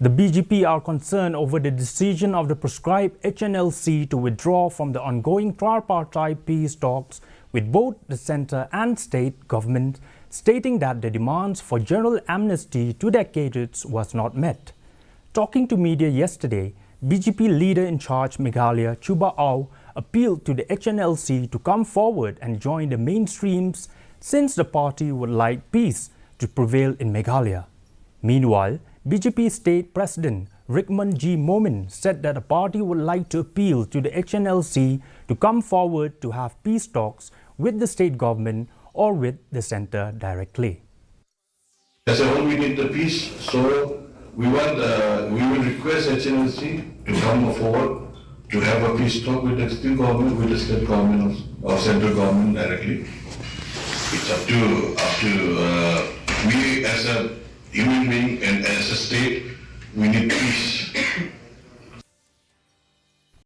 The BJP are concerned over the decision of the proscribed Hnlc to withdraw from the ongoing tripartite peace talks with both the centre and state governments, stating that the demands for general amnesty to their cadres was not met. Talking to media yesterday, BJP leader in charge Meghalaya Chuba Aw appealed to the Hnlc to come forward and join the mainstreams since the party would like peace to prevail in Meghalaya. Meanwhile, BJP State President Rickman G. Momin said that the party would like to appeal to the Hnlc to come forward to have peace talks with the state government or with the centre directly. As a whole, we need the peace, so we will request Hnlc to come forward to have a peace talk with the state government, with the state government or central government directly. It's up to we as a human being and as a state, we need peace.